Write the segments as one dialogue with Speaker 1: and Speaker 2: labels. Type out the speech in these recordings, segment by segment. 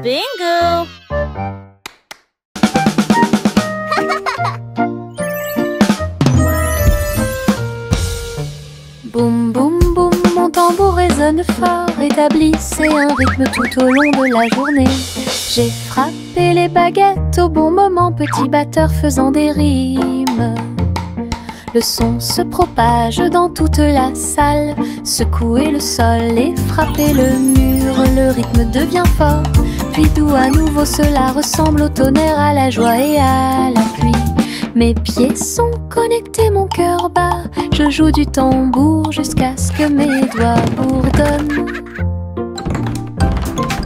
Speaker 1: Bingo!
Speaker 2: Boum, boum, boum, mon tambour résonne fort. Établissez un rythme tout au long de la journée. J'ai frappé les baguettes au bon moment, petit batteur faisant des rimes. Le son se propage dans toute la salle. Secouez le sol et frappez le mur. Le rythme devient fort, puis doux à nouveau. Cela ressemble au tonnerre, à la joie et à la pluie. Mes pieds sont connectés, mon cœur bat. Je joue du tambour jusqu'à ce que mes doigts bourdonnent.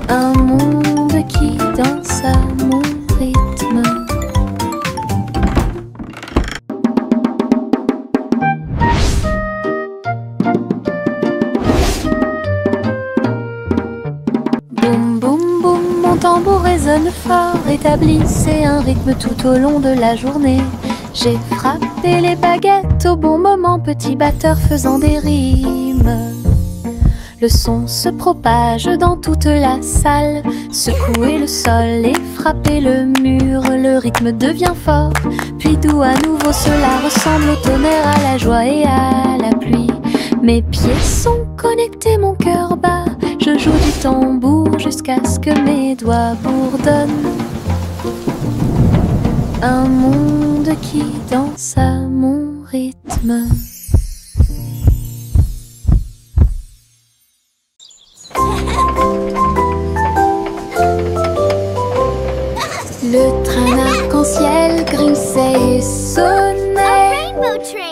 Speaker 2: Un monde qui danse à mon rythme. Boum, boum, boum, mon tambour résonne fort. Établissez un rythme tout au long de la journée. J'ai frappé les baguettes au bon moment, petit batteur faisant des rimes. Le son se propage dans toute la salle. Secouez le sol et frappez le mur. Le rythme devient fort, puis doux à nouveau. Cela ressemble au tonnerre, à la joie et à la pluie. Mes pieds sont connectés, mon cœur bat. Je joue du tambour jusqu'à ce que mes doigts bourdonnent. Un monde qui danse à mon rythme. Le train arc-en-ciel grinçait et sonnait.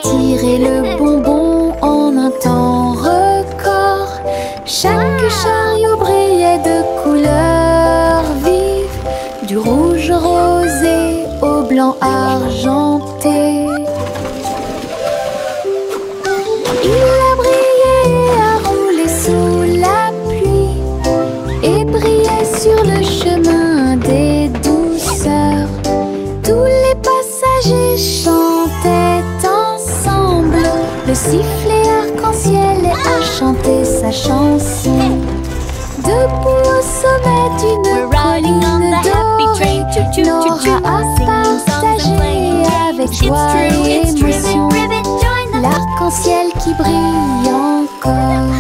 Speaker 2: Tirez le bonbon en un temps record. Chaque chariot brillait de couleurs vives, du rouge rosé au blanc argenté. Il a brillé et a roulé sous la pluie et brillait sur le chemin des douceurs. Tous les passagers chantaient ensemble. Le sifflet arc-en-ciel a chanté sa chanson. Debout au sommet d'une colline dorée, Nora a partagé avec joie et émotion l'arc-en-ciel qui brille encore.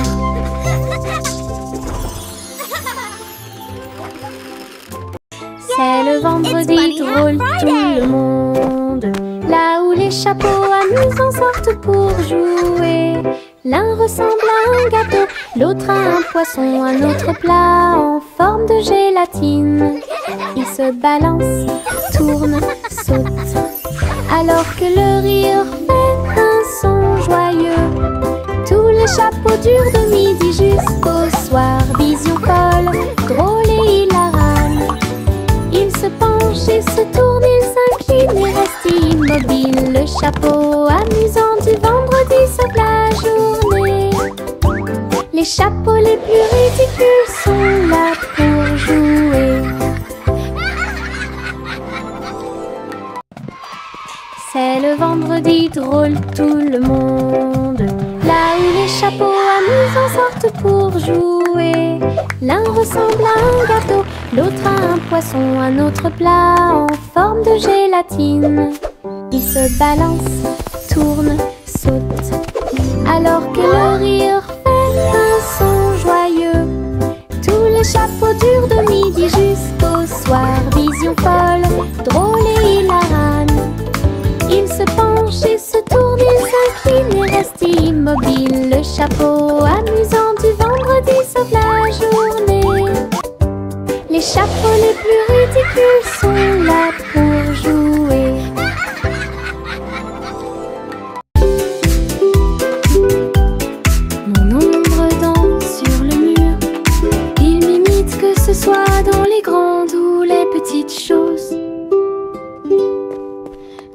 Speaker 2: C'est le vendredi drôle tout le monde, là où les chapeaux amusants sortent pour jouer. L'un ressemble à un gâteau, l'autre à un poisson, un autre plat en forme de gélatine. Il se balance, tourne, saute, alors que le rire fait un son joyeux. Tous les chapeaux durent de midi jusqu'au soir. Vision folle, drôle et hilarane. Il se penche et se tourne, il s'incline et reste immobile. Le chapeau amusant du vendredi sauve la journée. Les chapeaux les plus ridicules sont là pour jouer. C'est le vendredi drôle tout le monde, là où les chapeaux amusants sortent pour jouer. L'un ressemble à un gâteau, l'autre à un poisson, un autre plat en forme de gélatine. Il se balance, tourne, saute, alors que le rire fait un son joyeux. Tous les chapeaux durent de midi jusqu'au soir. Vision folle, drôle et hilarane. Il se penche et se tourne, il s'incline et reste immobile. Le chapeau amusant du vendredi sauve la journée. Les chapeaux les plus ridicules sont là pour jouer. Mon ombre danse sur le mur. Il m'imite que ce soit dans les grandes ou les petites choses.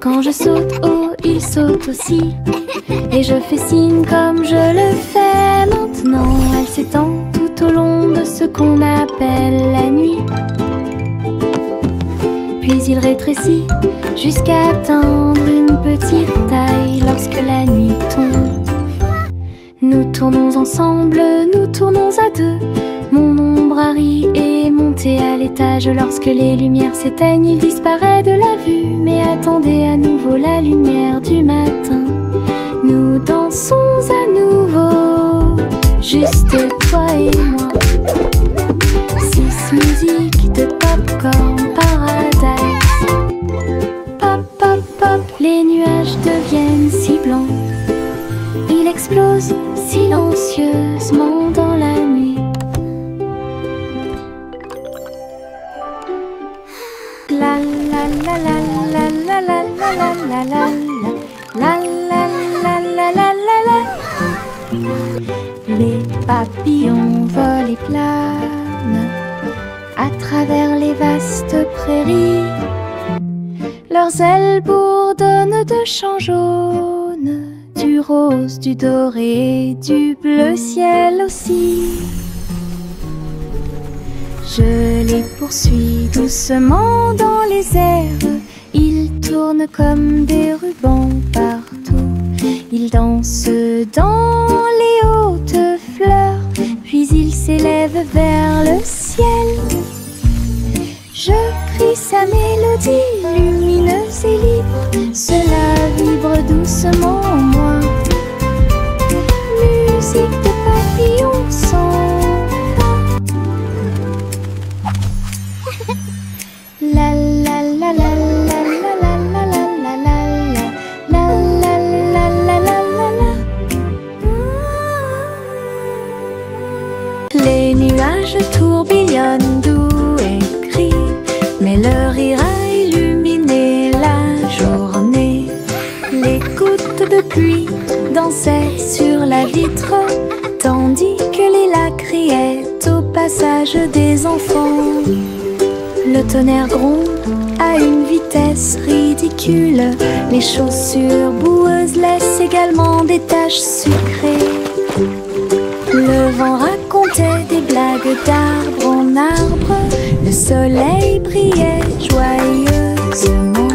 Speaker 2: Quand je saute haut, il saute aussi. Et je fais signe comme je le fais maintenant. Elle s'étend tout au long de ce qu'on appelle la nuit. Puis il rétrécit jusqu'à atteindre une petite taille lorsque la nuit tombe. Nous tournons ensemble, nous tournons à deux. Mon ombre a ri et est monté à l'étage. étage. Lorsque les lumières s'éteignent, il disparaît de la vue. Mais attendez à nouveau la lumière du matin. Nous dansons à nouveau, juste toi et moi. 6 musiques de Popcorn Paradise. Pop, pop, pop, les nuages deviennent si blancs. Il explose silencieusement dans la nuit. La la la la la la la la la la la la la la la la la. Les papillons volent et planent à travers les vastes prairies. Leurs ailes bourdonnent de chants jaunes, du rose, du doré, du bleu ciel aussi. Je les poursuis doucement dans les airs. Ils tournent comme des rubans partout. Ils dansent dans les hautes fleurs, puis ils s'élèvent vers le ciel. Je crie sa mélodie lumineuse et libre. Cela vibre doucement en moi. Musique de papillons sans fin. La la la la la la la la la la la la la la la la la. Les nuages tourbillonnent doux et gris, mais leur rire a illuminé la journée. Les gouttes de pluie dansaient sur la vitre, tandis que les lacs criaient au passage des enfants. Le tonnerre gronde à une vitesse ridicule. Les chaussures boueuses laissent également des taches sucrées. Le vent racontait des blagues d'arbre en arbre. Le soleil brillait joyeusement.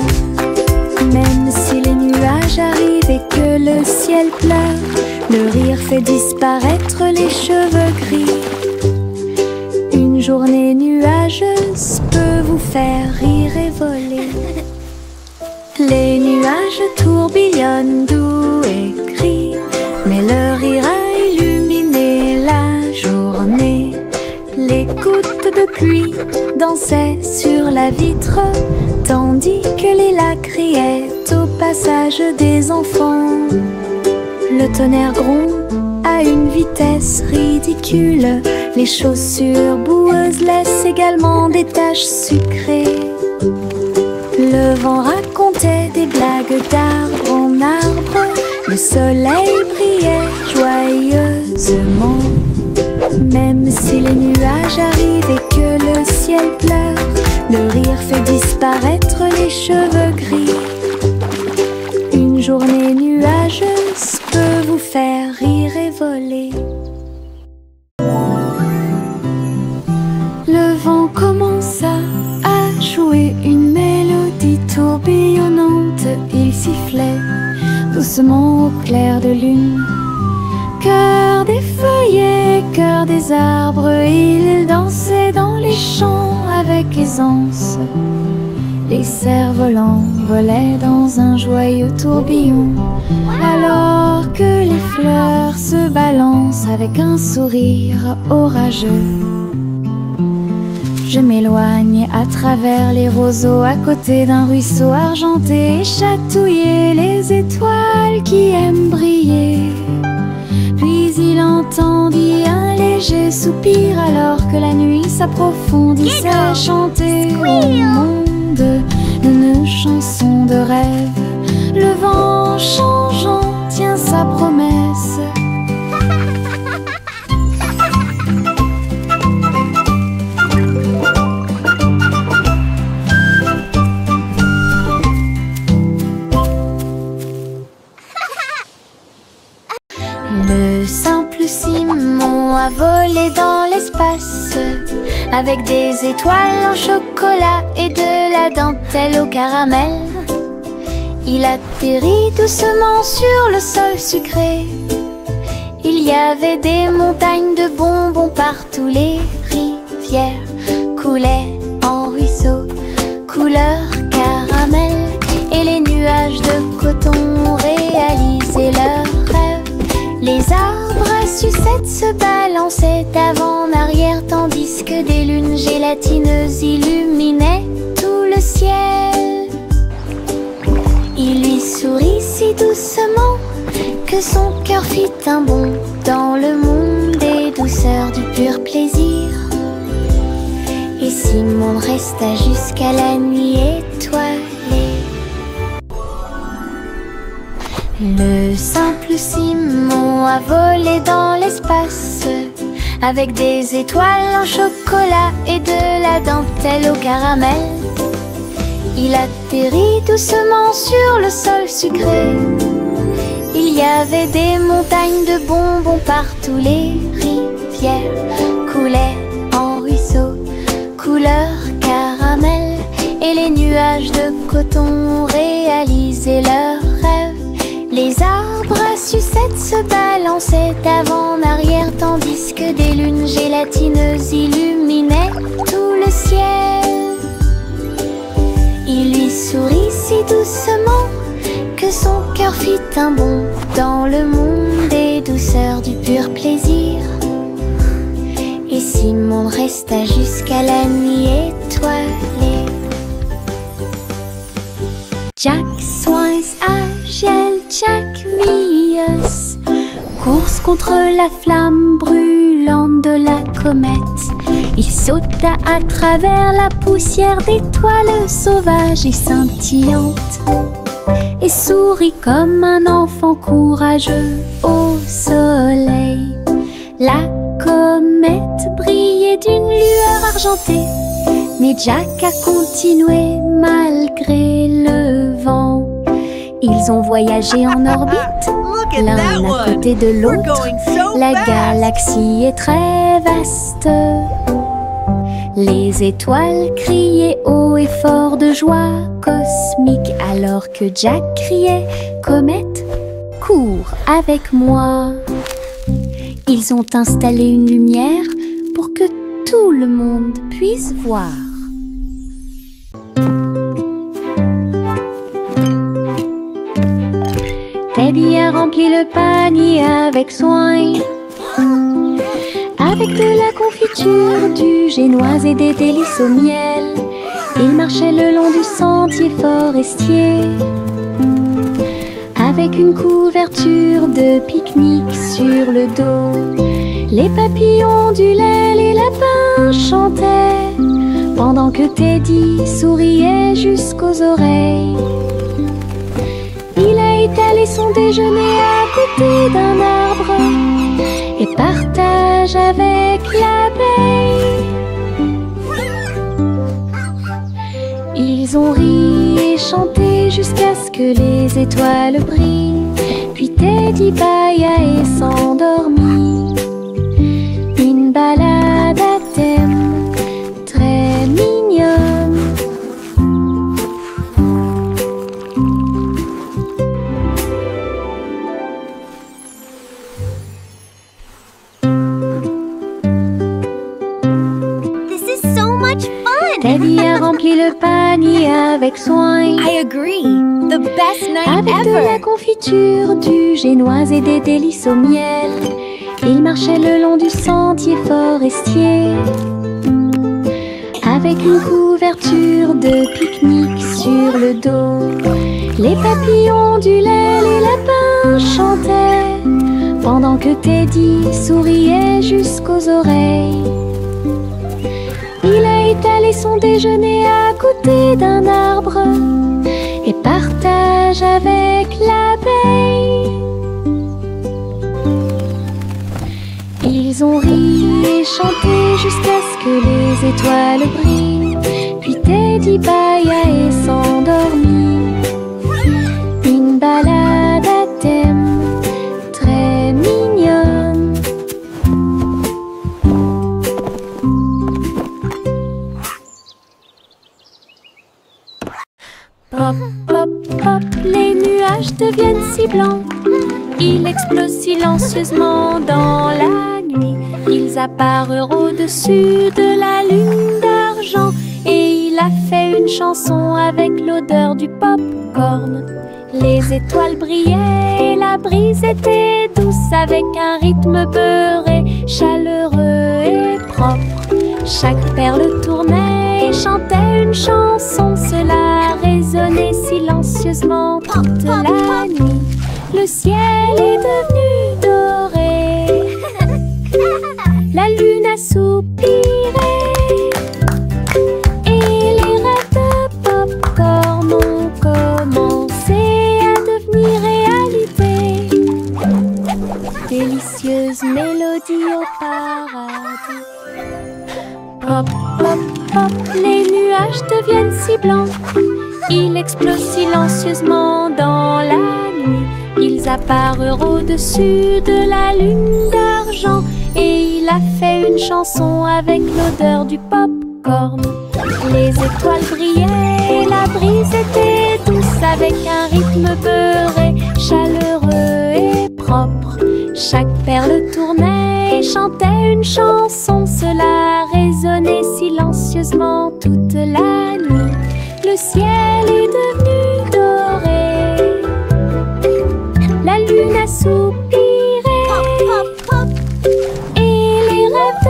Speaker 2: Même si les nuages arrivent et que le ciel pleure, le rire fait disparaître les cheveux gris. Une journée nuageuse peut vous faire rire et voler. Les nuages tourbillonnent doux et gris, mais le rire a illuminé la journée. Les gouttes de pluie dansaient sur la vitre, tandis que les lacs criaient au passage des enfants. Le tonnerre gronde à une vitesse ridicule. Les chaussures boueuses laissent également des taches sucrées. Le vent racontait des blagues d'arbre en arbre. Le soleil brillait joyeusement. Même si les nuages arrivent et que le ciel pleure, le rire fait disparaître les cheveux gris. Une journée nuageuse peut vous faire rire et voler. Le vent commença à jouer une mélodie tourbillonnante. Il sifflait doucement au clair de lune. Cœur des feuillets, cœur des arbres, il dansait dans les champs avec aisance. Les cerfs-volants volaient dans un joyeux tourbillon, alors que les fleurs se balancent avec un sourire orageux. Je m'éloigne à travers les roseaux, à côté d'un ruisseau argenté, et chatouiller les étoiles qui aiment briller. Puis il entendit un léger soupir, alors que la nuit s'approfondissait, chanter au monde une chanson de rêve. Le vent changeant tient sa promesse. Le simple Simon a volé dans l'espace, avec des étoiles en chocolat et de la dentelle au caramel. Il atterrit doucement sur le sol sucré. Il y avait des montagnes de bonbons partout, les rivières coulaient se balançaient d'avant en arrière, tandis que des lunes gélatineuses illuminaient tout le ciel. Il lui sourit si doucement que son cœur fit un bond dans le monde des douceurs du pur plaisir. Et Simon resta jusqu'à la nuit étoilée. Le simple Simon a volé dans l'espace, avec des étoiles en chocolat et de la dentelle au caramel. Il atterrit doucement sur le sol sucré. Il y avait des montagnes de bonbons partout. Les rivières coulaient en ruisseaux couleur caramel, et les nuages de coton réalisaient leurs rêves. Les arbres à sucettes se balançaient d'avant en arrière, tandis que des lunes gélatineuses illuminaient tout le ciel. Il lui sourit si doucement que son cœur fit un bond dans le monde des douceurs du pur plaisir. Et Simon resta jusqu'à la nuit étoilée. Jack Swines agile, Jack Vius, course contre la flamme brûlante de la comète. Il sauta à travers la poussière d'étoiles sauvages et scintillantes, et sourit comme un enfant courageux au soleil. La comète brillait d'une lueur argentée, mais Jack a continué malgré le vent. Ils ont voyagé en orbite, l'un à côté de l'autre. La galaxie est très vaste. Les étoiles criaient haut et fort de joie cosmique, alors que Jack criait « Comète, cours avec moi !» Ils ont installé une lumière pour que tout le monde puisse voir. Teddy a rempli le panier avec soin, avec de la confiture, du génoise et des délices au miel. Il marchait le long du sentier forestier, avec une couverture de pique-nique sur le dos. Les papillons ondulaient, les lapins chantaient, pendant que Teddy souriait jusqu'aux oreilles. Il a étalé son déjeuner à côté d'un arbre et partage avec l'abeille. Ils ont ri et chanté jusqu'à ce que les étoiles brillent. Puis Teddy bâilla et s'endormit. Une balade à thème très mignonne. Teddy a rempli le panier avec soin.
Speaker 1: I agree. The best night
Speaker 2: avec
Speaker 1: ever.
Speaker 2: de la confiture, du génoise et des délices au miel. Il marchait le long du sentier forestier, avec une couverture de pique-nique sur le dos. Les papillons ondulaient, les lapins chantaient, pendant que Teddy souriait jusqu'aux oreilles. Il a étalé son déjeuner à côté d'un arbre et partage avec l'abeille. Ils ont ri et chanté jusqu'à ce que les étoiles brillent. Puis Teddy bâilla et s'endormit. Une balade à thème très mignonne. Pop, pop, pop, les nuages deviennent si blancs. Ils explosent silencieusement dans la nuit. Ils apparurent au-dessus de la lune d'argent. Et il a fait une chanson avec l'odeur du pop-corn. Les étoiles brillaient et la brise était douce avec un rythme beurré, chaleureux et propre. Chaque perle tournait et chantait une chanson. Cela résonnait silencieusement toute la nuit. Le ciel est devenu doré. La lune a soupiré. Et les rêves de popcorn ont commencé à devenir réalité. Délicieuse mélodie au paradis. Pop, pop, pop, les nuages deviennent si blancs. Ils explosent silencieusement dans la nuit. Ils apparurent au-dessus de la lune d'argent. Et il a fait une chanson avec l'odeur du popcorn. Les étoiles brillaient et la brise était douce avec un rythme beurré, chaleureux et propre. Chaque perle tournait et chantait une chanson. Cela résonnait silencieusement toute la nuit. Le ciel est devenu doré. La lune a soupiré. Et les rêves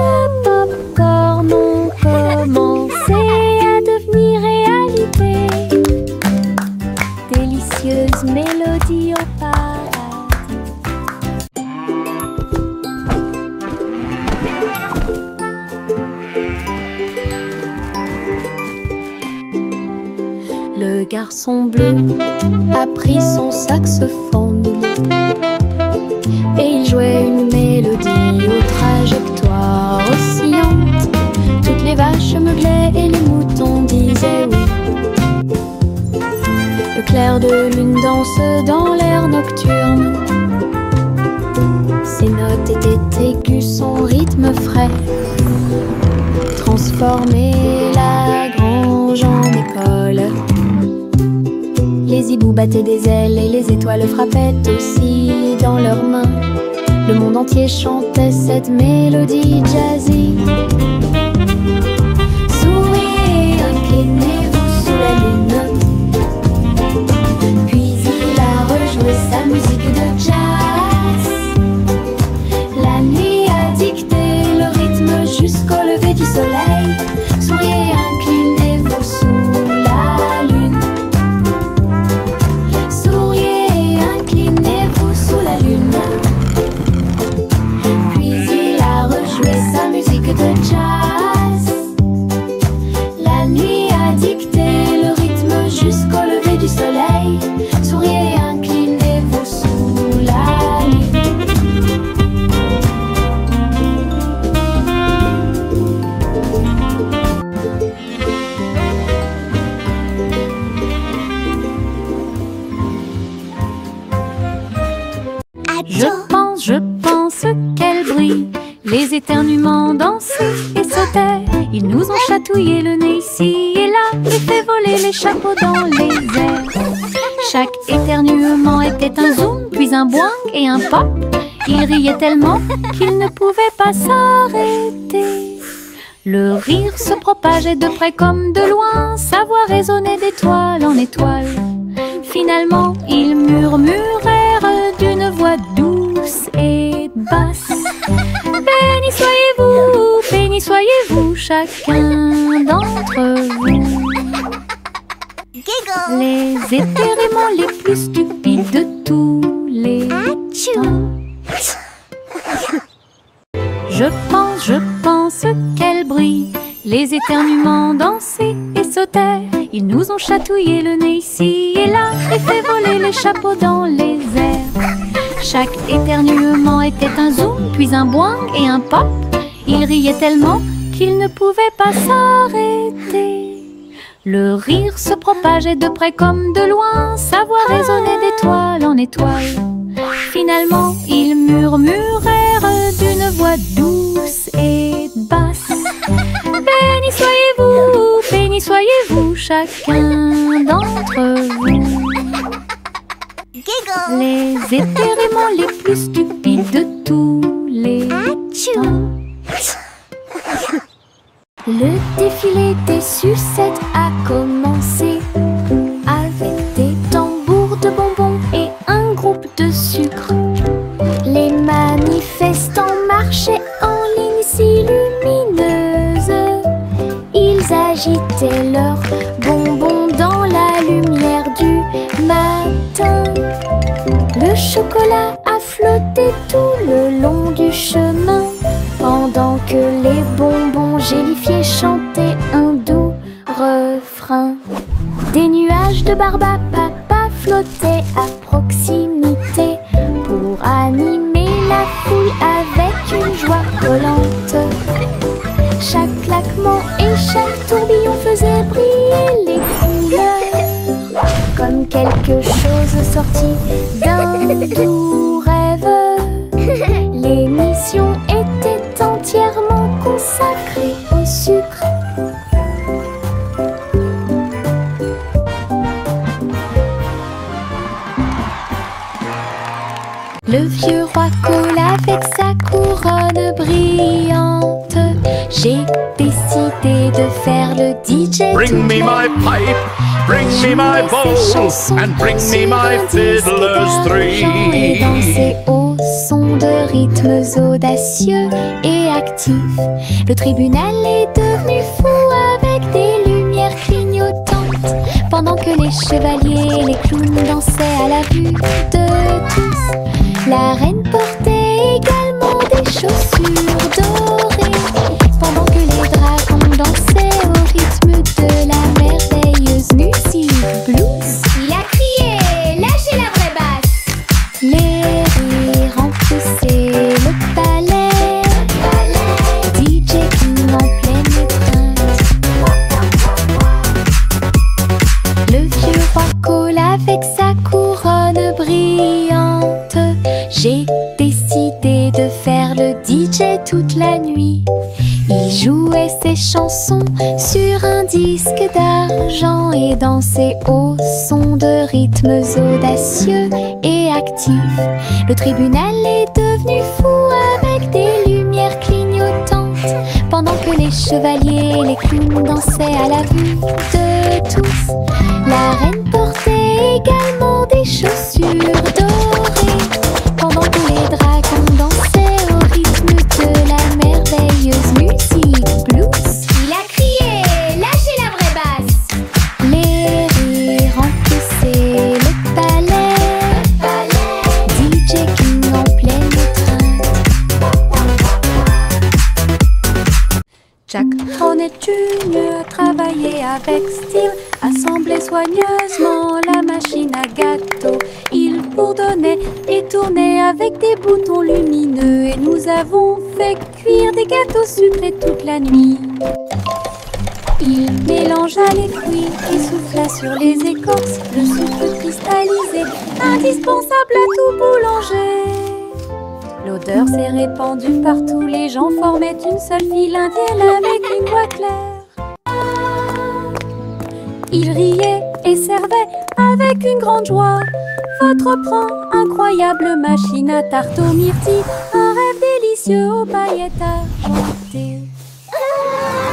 Speaker 2: de popcorn ont commencé à devenir réalité. Délicieuse mélodie au paradis. Le garçon bleu a pris son saxophone et il jouait une mélodie aux trajectoires oscillantes. Toutes les vaches meuglaient et les moutons disaient oui. Le clair de lune danse dans l'air nocturne. Ses notes étaient aiguës, son rythme frais transformait la grange en école. Les hiboux battaient des ailes et les étoiles frappaient aussi dans leurs mains. Le monde entier chantait cette mélodie jazzy. Souriez, inclinez-vous sous la lune. Puis il a rejoué sa musique de jazz. La nuit a dicté le rythme jusqu'au lever du soleil. Souriez, inclinez-vous sous la lune. Souriez, inclinez-vous sous la lune. Puis il a rejoué sa musique de jazz. La nuit a dicté le rythme jusqu'au lever du soleil. Souriez, inclinez-vous sous la lune. Je pense qu'elle brille. Les éternuements dansaient et sautaient. Ils nous ont chatouillé le nez ici et là et fait voler les chapeaux dans les airs. Chaque éternuement était un zoom, puis un boing et un pop. Ils riaient tellement qu'ils ne pouvaient pas s'arrêter. Le rire se propageait de près comme de loin. Sa voix résonnait d'étoile en étoile. Finalement, ils murmurèrent d'une voix douce et basse. Béni soyez-vous, chacun d'entre vous. Les éternuements les plus stupides de tous les temps. Je pense qu'elle brille. Les éternuements dansaient et sautaient. Ils nous ont chatouillé le nez ici et là et fait voler les chapeaux dans les airs. Chaque éternuement était un zoom, puis un boing et un pop. Ils riaient tellement qu'ils ne pouvaient pas s'arrêter. Le rire se propageait de près comme de loin. Sa voix résonnait d'étoile en étoile. Finalement, ils murmurèrent d'une voix douce et basse. Béni soyez-vous, chacun d'entre vous. Les éternuements les plus stupides de tous les temps. Le défilé des sucettes a commencé avec des tambours de bonbons mangeaient leurs bonbons dans la lumière du matin. Le chocolat a flotté tout le long du chemin, pendant que les bonbons gélifiés chantaient un doux refrain. Des nuages de barbe à papa flottaient à proximité pour animer la foule avec une joie volante. Chaque claquement et chaque tourbillon faisait briller les couleurs, comme quelque chose sorti d'un doux rêve. L'émission était entièrement consacrée au sucre. Le vieux roi Cola avec sa couronne brillante. J'ai décidé de faire le DJ.
Speaker 3: Bring me my pipe, bring me my bowl, and bring me my fiddlers three.
Speaker 2: Et danser au son de rythmes audacieux et actifs. Le tribunal est devenu fou avec des lumières clignotantes, pendant que les chevaliers et les clowns dansaient à la vue de tous. La reine portait également des chaussures dorées, pendant que les dragons dansaient au rythme de la merveilleuse musique blues.
Speaker 1: Il a crié, lâchez la vraie basse.
Speaker 2: Les rires emplissaient le palais, DJ King en pleine étreinte. Le vieux roi Cola avec sa couronne brillante. J'ai décidé de faire le DJ toute la nuit. Il jouait ses chansons sur un disque d'argent et dansait au son de rythmes audacieux et actifs. Le tribunal est devenu fou avec des lumières clignotantes, pendant que les chevaliers et les clowns dansaient à la vue de tous. La reine portait également des chaussures dorées, pendant que les dragons dansaient au rythme de la merveilleuse musique blues.
Speaker 1: Il a crié, lâchez la vraie basse.
Speaker 2: Les rires emplissaient le palais, DJ King en pleine étreinte.
Speaker 4: Jack Hornet Jr. travaillait avec style, assemblait soigneusement la machine à gâteau. Il bourdonnait et tournait avec des boutons lumineux, et nous avons fait cuire des gâteaux sucrés toute la nuit. Il mélangea les fruits et souffla sur les écorces le sucre cristallisé, indispensable à tout boulanger. L'odeur s'est répandue partout, les gens formaient une seule file indienne avec une voix claire. Il riait et servait avec une grande joie votre pain, incroyable machine à tarte aux myrtilles, un rêve délicieux aux paillettes argentées.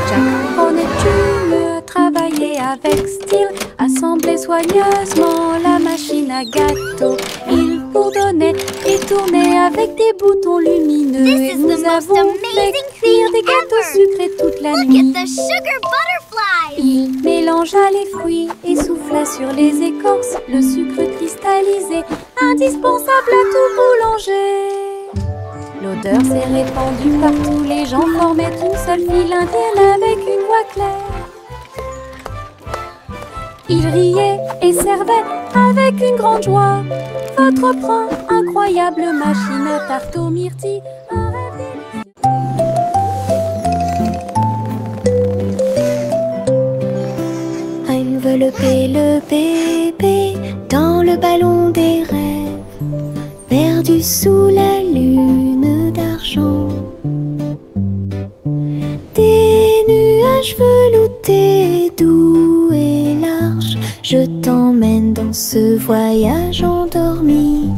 Speaker 4: Jack Hornet Jr. travaillait avec style, assemblait soigneusement la machine à gâteau. Il bourdonnait et tournait avec des boutons lumineux, et nous avons fait cuire des gâteaux sucrés toute la nuit.
Speaker 1: The sugar butterfly.
Speaker 2: Il mélangea les fruits et souffla sur les écorces le sucre cristallisé, indispensable à tout boulanger. L'odeur s'est répandue partout, les gens formaient une seule file indienne avec une voix claire. Il riait et servait avec une grande joie votre pain, incroyable machine à tarte aux myrtilles, un rêve délicieux. Envelopper le bébé dans le ballon des rêves, perdu sous la lune d'argent. Des nuages veloutés, doux et larges, je t'emmène dans ce voyage endormi.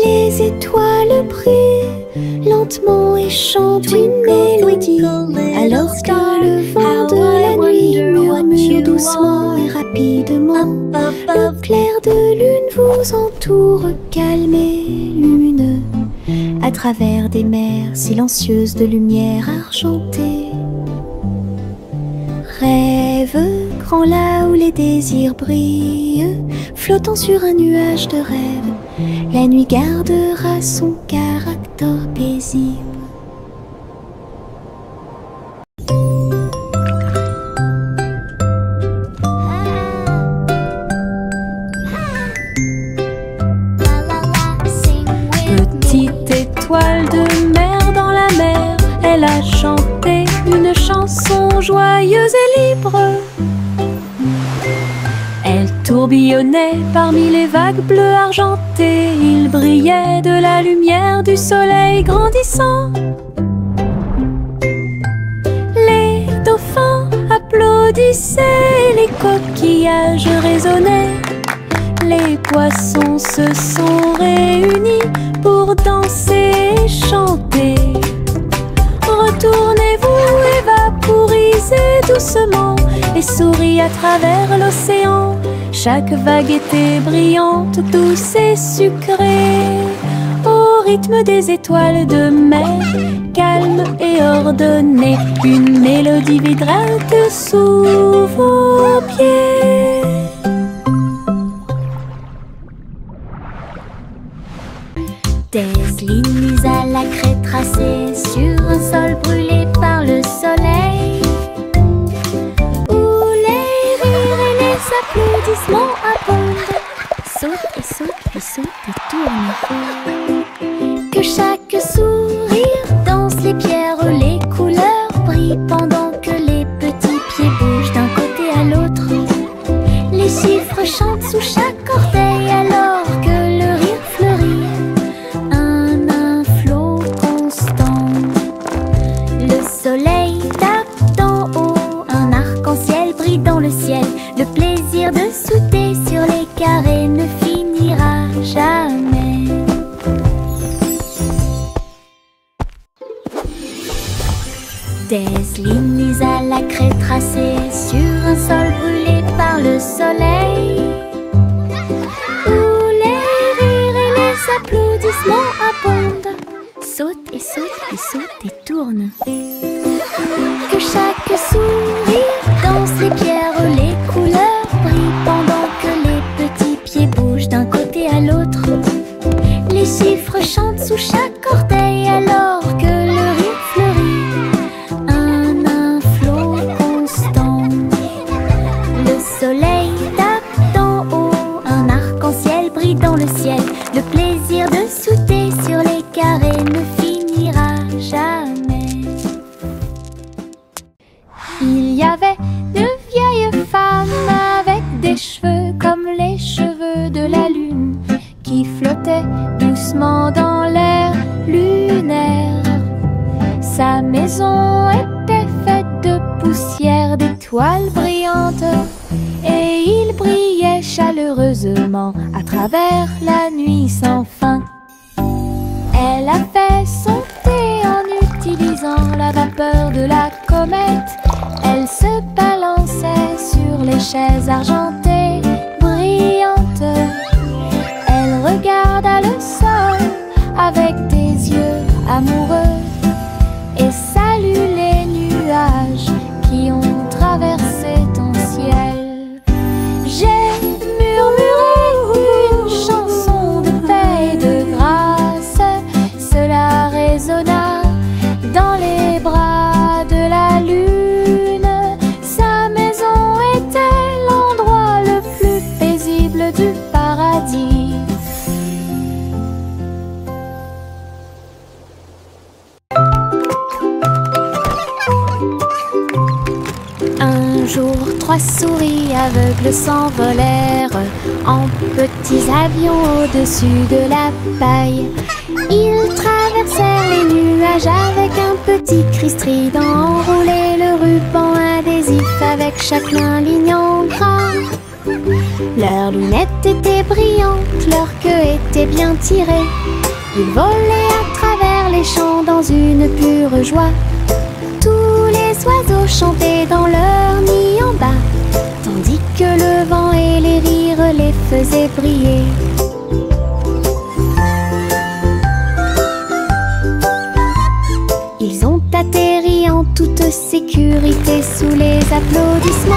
Speaker 2: Les étoiles brillent lentement et chantent une mélodie, alors que le vent de la nuit murmure doucement et rapidement. Le clair de lune vous entoure, calme et lumineux, à travers des mers silencieuses de lumière argentée. Rêve grand là où les désirs brillent, flottant sur un nuage de rêve, la nuit gardera son caractère paisible. Petite étoile de mer dans la mer, elle a chanté une chanson joyeuse et libre. Elle tourbillonnait parmi les vagues bleues argentées, il brillait de la lumière du soleil grandissant. Les dauphins applaudissaient, les coquillages résonnaient, les poissons se sont réunis pour danser et chanter. Retournez-vous et vaporisez doucement et souriez à travers l'océan. Chaque vague était brillante, douce et sucrée, au rythme des étoiles de mer, calme et ordonnée. Une mélodie vibrante sous vos pieds. Des lignes à la craie tracées sur un sol brûlé par le soleil, où les rires et les applaudissements abondent. Saute et saute, puis saute et tourne. Que chaque sourire danse les pierres, les couleurs brillent pendant que les petits pieds bougent d'un côté à l'autre. Les chiffres chantent sous chaque orteil alors que le rire fleurit. Le soleil tape d'en haut, un arc-en-ciel brille dans le ciel. Le plaisir de sauter sur les carrés ne finira jamais. Des lignes à la craie tracées sur un sol brûlé par le soleil, où les rires et les applaudissements abondent. Saute et saute et saute et tourne. Que chaque sourire danse les pierres, les couleurs brillent pendant que les petits pieds bougent d'un côté à l'autre. Les chiffres chantent sous chaque orteil alors que le rire fleurit. Un flot constant. Le soleil tape d'en haut, un arc-en-ciel brille dans le ciel. Le plaisir de sauter sur les carrés ne finira jamais. Il y avait de vieilles femmes avec des cheveux comme les cheveux de la lune qui flottaient doucement dans l'air lunaire. Sa maison était faite de poussière, d'étoiles brillantes, et il brillait chaleureusement à travers la nuit sans fin. Elle a fait son thé en utilisant la vapeur de la comète. Elle se balançait sur les chaises argentées brillantes. Elle regarda le sol avec des yeux amoureux et salue les nuages qui ont traversé ton ciel. J'ai murmuré une chanson de paix et de grâce. Cela résonna dans les bras de la lune. Sa maison était l'endroit le plus paisible du paradis. Un jour, 3 souris aveugles s'envolèrent en petits avions au-dessus de la paille. Ils traversèrent les nuages avec un petit cri strident, enroulé le ruban adhésif avec chaque main ligne en gras. Leurs lunettes étaient brillantes, leur queue était bien tirée. Ils volaient à travers les champs dans une pure joie. Tous les oiseaux chantaient dans leur nid en bas, tandis que le vent et les rires les faisaient briller. Ils ont atterri en toute sécurité sous les applaudissements.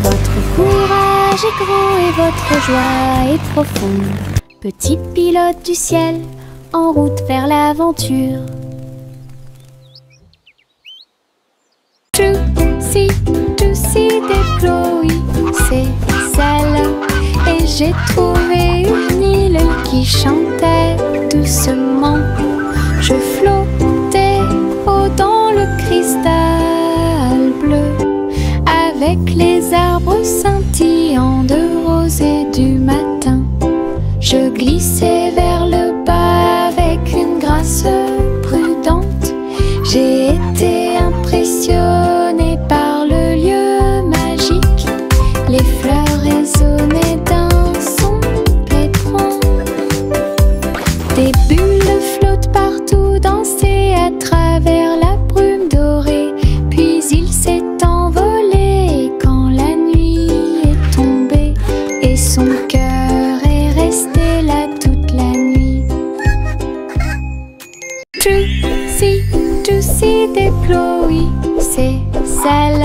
Speaker 2: Votre courage est grand et votre joie est profonde. Petit pilote du ciel, en route vers l'aventure. Juicy des Chloé, c'est celle. Et j'ai trouvé une île qui chantait doucement. Je flottais haut dans le cristal bleu, avec les arbres scintillants de rose et du matin. Je glissais vers le bas avec une grâce prudente. J'ai été impressionnée par le lieu magique. Les fleurs résonnaient d'un son pétrant. Des bulles flottent partout, dansaient à travers la brume dorée. Puis il s'est envolé quand la nuit est tombée. Et son cœur est resté là toute la nuit. Juicy des Chloé, c'est celle.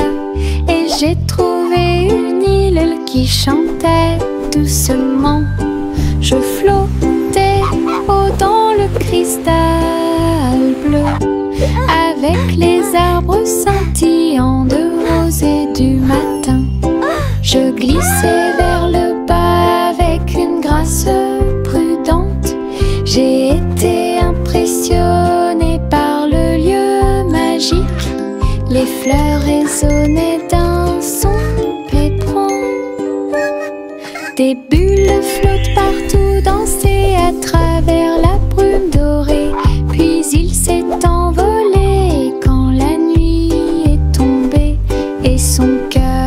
Speaker 2: Et j'ai trouvé une île qui chantait doucement. Je flottais haut dans le cristal bleu, avec les arbres scintillants de rose et du matin. Je glissais vers le bas avec une grâce prudente. J'ai été impressionnée par le lieu magique. Les fleurs résonnaient d'un son pétrant. Des bulles flottent partout, dansaient à travers la brume dorée. Puis il s'est envolé quand la nuit est tombée. Et son cœur